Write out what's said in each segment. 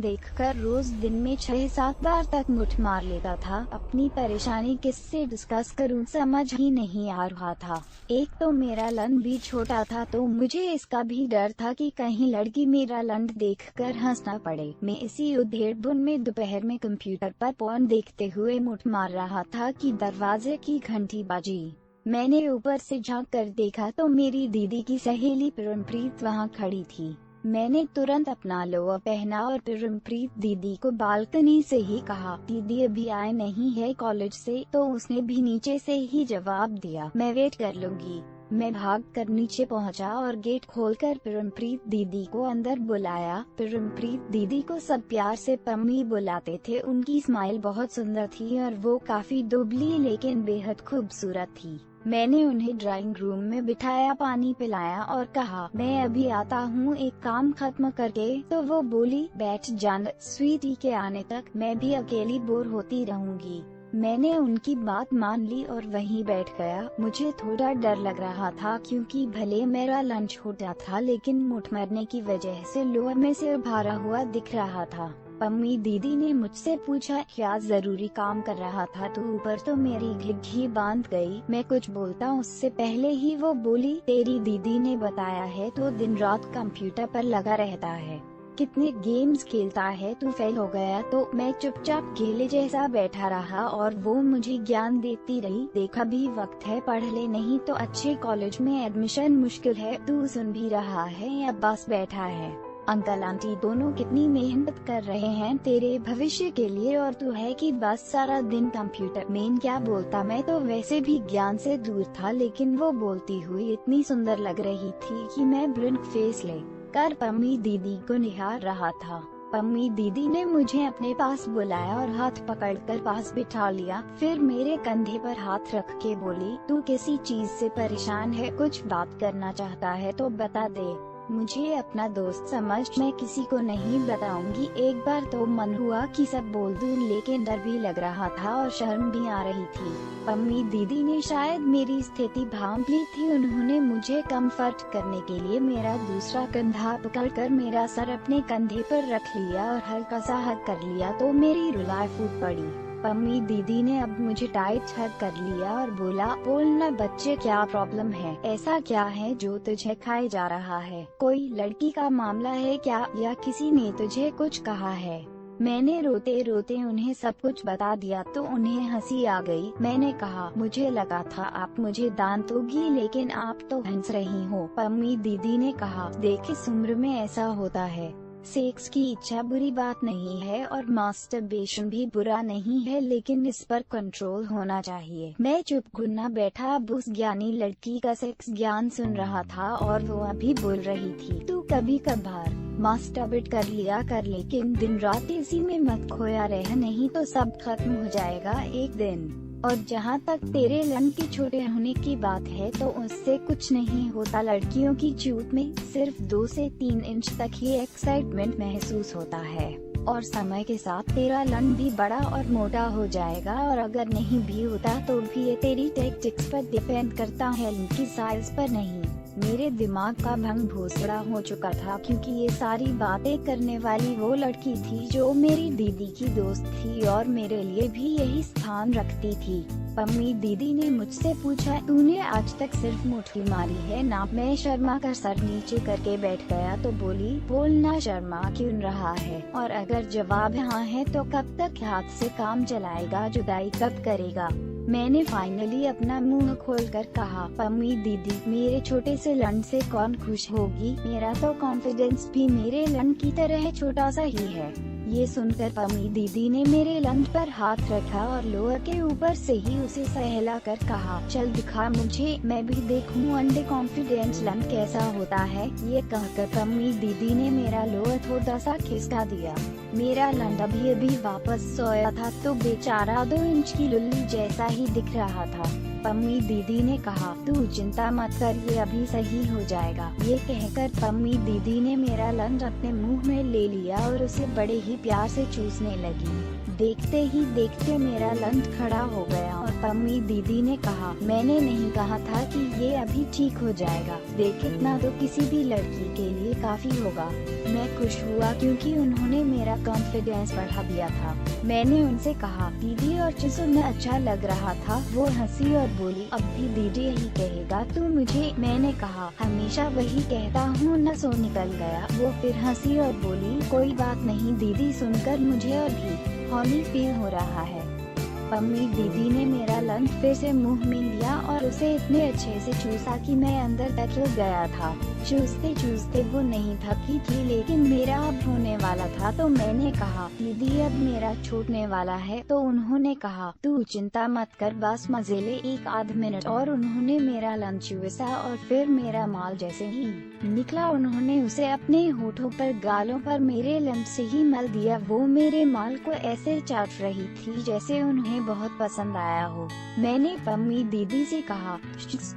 देखकर रोज दिन में 6-7 बार तक मुठ मार लेता था। अपनी परेशानी किससे डिस्कस करूं समझ ही नहीं आ रहा था। एक तो मेरा लंड भी छोटा था तो मुझे इसका भी डर था कि कहीं लड़की मेरा लंड देखकर हंस न पड़े। मैं इसी उधेड़बुन में दोपहर में कंप्यूटर पर पोर्न देखते हुए मुठ मार रहा था कि दरवाजे की घंटी बजी। मैंने ऊपर से झांक कर देखा तो मेरी दीदी की सहेली पिरमप्रीत वहां खड़ी थी। मैंने तुरंत अपना लोअर पहना और पिरमप्रीत दीदी को बालकनी से ही कहा, दीदी अभी आए नहीं है कॉलेज से, तो उसने भी नीचे से ही जवाब दिया, मैं वेट कर लूंगी। मैं भागकर नीचे पहुंचा और गेट खोलकर पिरमप्रीत दीदी को अंदर बुलाया। पिरमप्रीत दीदी को सब प्यार से पम्मी बुलाते थे। उनकी स्माइल बहुत सुंदर थी और वो काफी दुबली लेकिन बेहद खूबसूरत थी। मैंने उन्हें ड्राइंग रूम में बिठाया, पानी पिलाया और कहा, मैं अभी आता हूँ एक काम खत्म करके। तो वो बोली, बैठ जाना स्वीटी के आने तक मैं भी अकेली बोर होती रहूंगी। मैंने उनकी बात मान ली और वहीं बैठ गया। मुझे थोड़ा डर लग रहा था क्योंकि भले मेरा लंच छोटा था लेकिन मुठ मरने की वजह से लोअर में सिर भरा हुआ दिख रहा था। पम्मी दीदी ने मुझसे पूछा, क्या जरूरी काम कर रहा था तू? ऊपर तो मेरी घिघी बांध गई। मैं कुछ बोलता उससे पहले ही वो बोली, तेरी दीदी ने बताया है तो दिन रात कंप्यूटर पर लगा रहता है, कितने गेम्स खेलता है, तू फेल हो गया। तो मैं चुपचाप गेले जैसा बैठा रहा और वो मुझे ज्ञान देती रही, देखा भी वक्त है, पढ़ ले नहीं तो अच्छे कॉलेज में एडमिशन मुश्किल है। तू सुन भी रहा है या बस बैठा है? अंकल आंटी दोनों कितनी मेहनत कर रहे हैं तेरे भविष्य के लिए और तू है कि बस सारा दिन कंप्यूटर में। क्या बोलता? मैं तो वैसे भी ज्ञान से दूर था लेकिन वो बोलती हुई इतनी सुंदर लग रही थी कि मैं ब्लिंक फेस ले कर पम्मी दीदी को निहार रहा था। पम्मी दीदी ने मुझे अपने पास बुलाया और हाथ पकड़कर पास बिठा लिया। फिर मेरे कंधे पर हाथ रख के बोली, तू किसी चीज से परेशान है, कुछ बात करना चाहता है तो बता दे। मुझे अपना दोस्त समझ मैं किसी को नहीं बताऊंगी। एक बार तो मन हुआ कि सब बोल दूं लेकिन डर भी लग रहा था और शर्म भी आ रही थी। पम्मी दीदी ने शायद मेरी स्थिति भांप ली थी। उन्होंने मुझे कंफर्ट करने के लिए मेरा दूसरा कंधा पकड़कर मेरा सर अपने कंधे पर रख लिया और हल्का सा हग कर लिया तो मेरी रुलाई फूट पड़ी। पम्मी दीदी ने अब मुझे टाइट हग कर लिया और बोला, बोलना बच्चे, क्या प्रॉब्लम है? ऐसा क्या है जो तुझे खाए जा रहा है? कोई लड़की का मामला है क्या या किसी ने तुझे कुछ कहा है? मैंने रोते रोते उन्हें सब कुछ बता दिया तो उन्हें हंसी आ गई। मैंने कहा, मुझे लगा था आप मुझे डांटोगी लेकिन आप तो हंस रही हो। पम्मी दीदी ने कहा, देख इस उम्र में ऐसा होता है, सेक्स की इच्छा बुरी बात नहीं है और मास्टरबेशन भी बुरा नहीं है लेकिन इस पर कंट्रोल होना चाहिए। मैं चुप गुन्ना बैठा अब उस ज्ञानी लड़की का सेक्स ज्ञान सुन रहा था और वो अभी बोल रही थी, तू कभी कभार मास्टरबेट कर लिया कर लेकिन दिन रात इसी में मत खोया रह, नहीं तो सब खत्म हो जाएगा एक दिन। और जहाँ तक तेरे लंग के छोटे होने की बात है तो उससे कुछ नहीं होता। लड़कियों की चूत में सिर्फ 2 से 3 इंच तक ही एक्साइटमेंट महसूस होता है और समय के साथ तेरा लंग भी बड़ा और मोटा हो जाएगा और अगर नहीं भी होता तो भी ये तेरी टैक्टिक्स पर डिपेंड करता है, लंग की साइज पर नहीं। मेरे दिमाग का भंग भोसड़ा हो चुका था क्योंकि ये सारी बातें करने वाली वो लड़की थी जो मेरी दीदी की दोस्त थी और मेरे लिए भी यही स्थान रखती थी। पम्मी दीदी ने मुझसे पूछा, तूने आज तक सिर्फ मुट्ठी मारी है ना? मैं शर्मा कर सर नीचे करके बैठ गया तो बोली, बोलना शर्मा क्यों रहा है? और अगर जवाब हाँ है तो कब तक हाथ से काम चलाएगा, जुदाई कब करेगा? मैंने फाइनली अपना मुंह खोलकर कहा, पम्मी दीदी, मेरे छोटे से लंड से कौन खुश होगी? मेरा तो कॉन्फिडेंस भी मेरे लंड की तरह छोटा सा ही है। ये सुनकर पम्मी दीदी ने मेरे लंड पर हाथ रखा और लोअर के ऊपर से ही उसे सहला कर कहा, चल दिखा मुझे, मैं भी देखूं अंडे कॉन्फिडेंस लंड कैसा होता है। ये कहकर पम्मी दीदी ने मेरा लोअर थोड़ा सा खिसका दिया। मेरा लंड अभी अभी वापस सोया था तो बेचारा 2 इंच की लुल्ली जैसा ही दिख रहा था। पम्मी दीदी ने कहा, तू चिंता मत कर, ये अभी सही हो जाएगा। ये कहकर पम्मी दीदी ने मेरा लंच अपने मुंह में ले लिया और उसे बड़े ही प्यार से चूसने लगी। देखते ही देखते मेरा लंच खड़ा हो गया और पम्मी दीदी ने कहा, मैंने नहीं कहा था कि ये अभी ठीक हो जाएगा, देख इतना तो किसी भी लड़की के लिए काफी होगा। मैं खुश हुआ क्योंकि उन्होंने मेरा कॉन्फिडेंस बढ़ा दिया था। मैंने उनसे कहा, दीदी और चिसु में अच्छा लग रहा था। वो हंसी और बोली, अब भी दीदी यही कहेगा तू मुझे? मैंने कहा, हमेशा वही कहता हूँ न। सो निकल गया। वो फिर हंसी और बोली, कोई बात नहीं दीदी, सुनकर मुझे और भी हॉली फील हो रहा है। पम्मी दीदी ने मेरा लंच फिर से मुंह में लिया और उसे इतने अच्छे से चूसा कि मैं अंदर तक हिल गया था। चूसते चूसते वो नहीं थकी थी, लेकिन मेरा अब होने वाला था। तो मैंने कहा, दीदी अब मेरा छूटने वाला है। तो उन्होंने कहा, तू चिंता मत कर, बस मजे ले 1 आध मिनट। और उन्होंने मेरा लंच चूसा और फिर मेरा माल जैसे ही निकला उन्होंने उसे अपने होठों पर, गालों पर मेरे लंच से ही मल दिया। वो मेरे माल को ऐसे चाट रही थी जैसे उन्हें बहुत पसंद आया हो। मैंने पम्मी दीदी से कहा,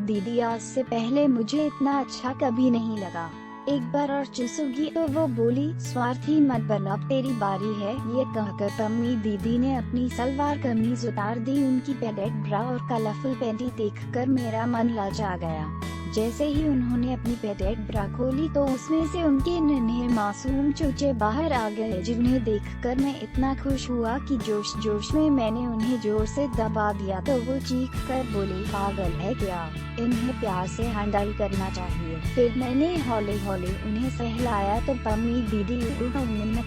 दीदी आज से पहले मुझे इतना अच्छा कभी नहीं लगा, एक बार और चूसूंगी। तो वो बोली, स्वार्थी मत बन, अब तेरी बारी है। ये कहकर पम्मी दीदी ने अपनी सलवार कमीज उतार दी। उनकी पैडेड ब्रा और कलरफुल पैंटी देखकर मेरा मन ललचा गया। जैसे ही उन्होंने अपनी पैडेड ब्रा खोली तो उसमें से उनके नन्हे मासूम चूचे बाहर आ गए, जिन्हें देखकर मैं इतना खुश हुआ कि जोश जोश में मैंने उन्हें जोर से दबा दिया। तो वो चीख कर बोली, पागल है क्या, इन्हें प्यार से हैंडल करना चाहिए। फिर मैंने हौले हौले उन्हें सहलाया तो पम्मी दीदी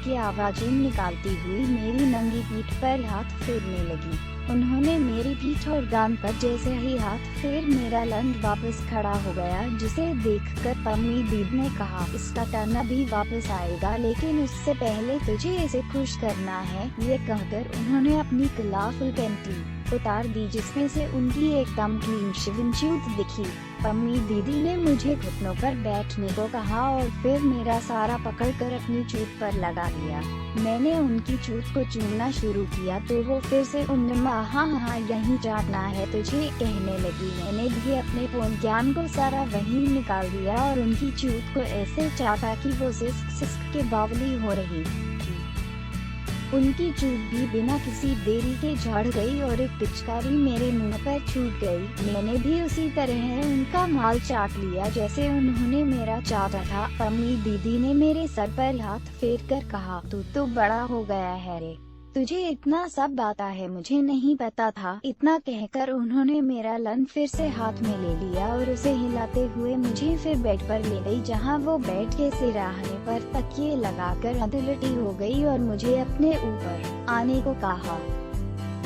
की आवाजें निकालती हुई मेरी नंगी पीठ पर हाथ फेरने लगी। उन्होंने मेरी पीठ और गान पर जैसे ही हाथ फेर मेरा लंच वापस खड़ा हो गया, जिसे देखकर पम्मी दीदी ने कहा, इसका टर्न अभी वापस आएगा, लेकिन उससे पहले तुझे इसे खुश करना है। ये कहकर उन्होंने अपनी कलरफुल पैंटी उतार दी, जिसमें से उनकी एकदम क्लीन शेवन चूत दिखी। पम्मी दीदी ने मुझे घुटनों पर बैठने को कहा और फिर मेरा सारा पकड़कर अपनी चूत पर लगा दिया। मैंने उनकी चूत को चूमना शुरू किया तो वो फिर से हाँ यही चाटना है तुझे कहने लगी। मैंने भी अपने फोन ज्ञान को सारा वहीं निकाल दिया और उनकी चूत को ऐसे चाटा कि वो सिस्क सिस्क के बावली हो रही। उनकी चूत भी बिना किसी देरी के झड़ गई और एक पिचकारी मेरे मुंह पर छूट गई। मैंने भी उसी तरह उनका माल चाट लिया जैसे उन्होंने मेरा चाटा था। पम्मी दीदी ने मेरे सर पर हाथ फेर कर कहा, तू तो बड़ा हो गया है रे, तुझे इतना सब आता है, मुझे नहीं पता था। इतना कहकर उन्होंने मेरा लंच फिर से हाथ में ले लिया और उसे हिलाते हुए मुझे फिर बेड पर ले गई, जहां वो बैठ के सिराहने पर तकिए लगाकर अधलटी हो गई और मुझे अपने ऊपर आने को कहा।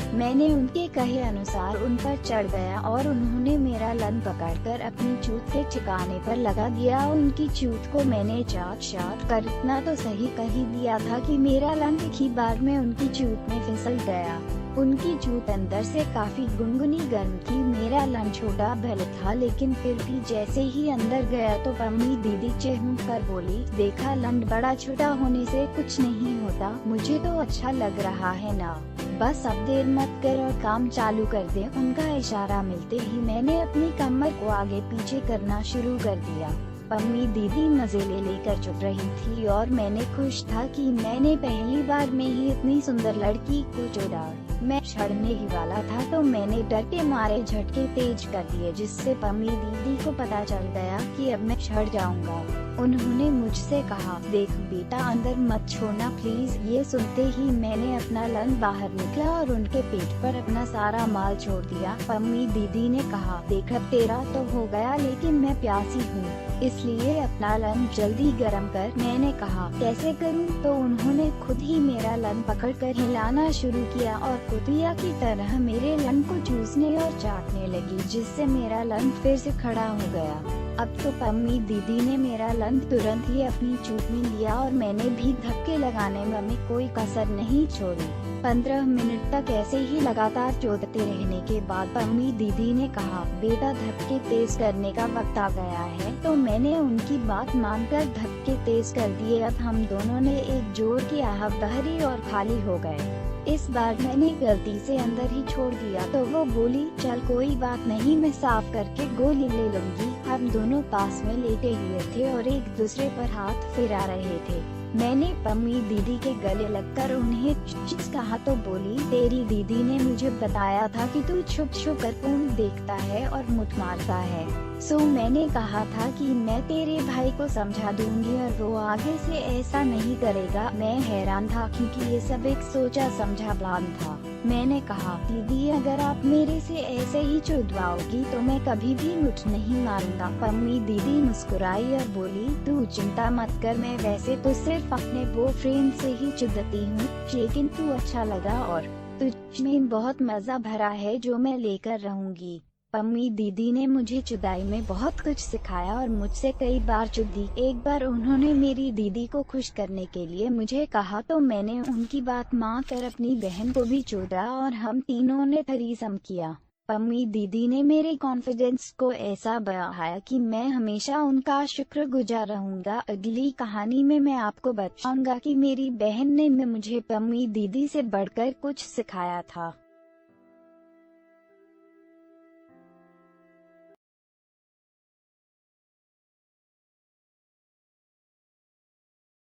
मैंने उनके कहे अनुसार उन पर चढ़ गया और उन्होंने मेरा लन पकड़कर अपनी चूत के ठिकाने पर लगा दिया। उनकी चूत को मैंने चाट कर इतना तो सही कह ही दिया था कि मेरा लन एक ही बार में उनकी चूत में फिसल गया। उनकी चूत अंदर से काफी गुनगुनी गर्म थी। मेरा लन छोटा भले था, लेकिन फिर भी जैसे ही अंदर गया तो पम्मी दीदी चेहूं कर बोली, देखा लन बड़ा छोटा होने से कुछ नहीं होता, मुझे तो अच्छा लग रहा है ना, बस अब देर मत कर और काम चालू कर दे। उनका इशारा मिलते ही मैंने अपनी कमर को आगे पीछे करना शुरू कर दिया। पम्मी दीदी मजे लेकर चुप रही थी और मैंने खुश था कि मैंने पहली बार में ही इतनी सुंदर लड़की को छोड़ा। मैं छड़ने ही वाला था तो मैंने डर के मारे झटके तेज कर दिए, जिससे पम्मी दीदी को पता चल गया कि अब मैं छड़ जाऊंगा। उन्होंने मुझसे कहा, देख बेटा अंदर मत छोड़ना प्लीज। ये सुनते ही मैंने अपना लन बाहर निकला और उनके पेट पर अपना सारा माल छोड़ दिया। पम्मी दीदी ने कहा, देख अब तेरा तो हो गया, लेकिन मैं प्यासी हूँ, इसलिए अपना लन जल्दी गरम कर। मैंने कहा, कैसे करूँ? तो उन्होंने खुद ही मेरा लन पकड़कर हिलाना शुरू किया और कुतिया की तरह मेरे लन को चूसने और चाटने लगी, जिससे मेरा लन फिर से खड़ा हो गया। अब तो पम्मी दीदी ने मेरा लन तुरंत ही अपनी चूत में लिया और मैंने भी धक्के लगाने में कोई कसर नहीं छोड़ी। 15 मिनट तक ऐसे ही लगातार चोदते रहने के बाद पम्मी दीदी ने कहा, बेटा धक्के तेज करने का वक्त आ गया है। तो मैंने उनकी बात मानकर धक्के तेज कर दिए। अब हम दोनों ने एक जोर की आह भरी और खाली हो गए। इस बार मैंने गलती से अंदर ही छोड़ दिया तो वो बोली, चल कोई बात नहीं, मैं साफ करके गोली ले लूंगी। हम दोनों पास में लेटे हुए थे और एक दूसरे पर हाथ फिरा रहे थे। मैंने पम्मी दीदी के गले लगकर उन्हें चीज कहा तो बोली, तेरी दीदी ने मुझे बताया था कि तू छुप छुप कर फोन देखता है और मुठ मारता है। सो मैंने कहा था कि मैं तेरे भाई को समझा दूंगी और वो आगे से ऐसा नहीं करेगा। मैं हैरान था क्योंकि ये सब एक सोचा समझा प्लान था। मैंने कहा, दीदी अगर आप मेरे से ऐसे ही चुदवाओगी तो मैं कभी भी मुठ नहीं मारूंगा। पम्मी दीदी मुस्कुराई और बोली, तू चिंता मत कर, मैं वैसे तो सिर्फ अपने बॉयफ्रेंड से ही चिढ़ती हूँ, लेकिन तू अच्छा लगा और तुझ में बहुत मजा भरा है जो मैं लेकर रहूंगी। पम्मी दीदी ने मुझे जुदाई में बहुत कुछ सिखाया और मुझसे कई बार चुदी। एक बार उन्होंने मेरी दीदी को खुश करने के लिए मुझे कहा तो मैंने उनकी बात मान कर अपनी बहन को भी चुदा और हम तीनों ने थरीसम किया। पम्मी दीदी ने मेरे कॉन्फिडेंस को ऐसा बढ़ाया कि मैं हमेशा उनका शुक्रगुजार रहूंगा। अगली कहानी में मैं आपको बताऊंगा कि मेरी बहन ने मुझे पम्मी दीदी से बढ़कर कुछ सिखाया था।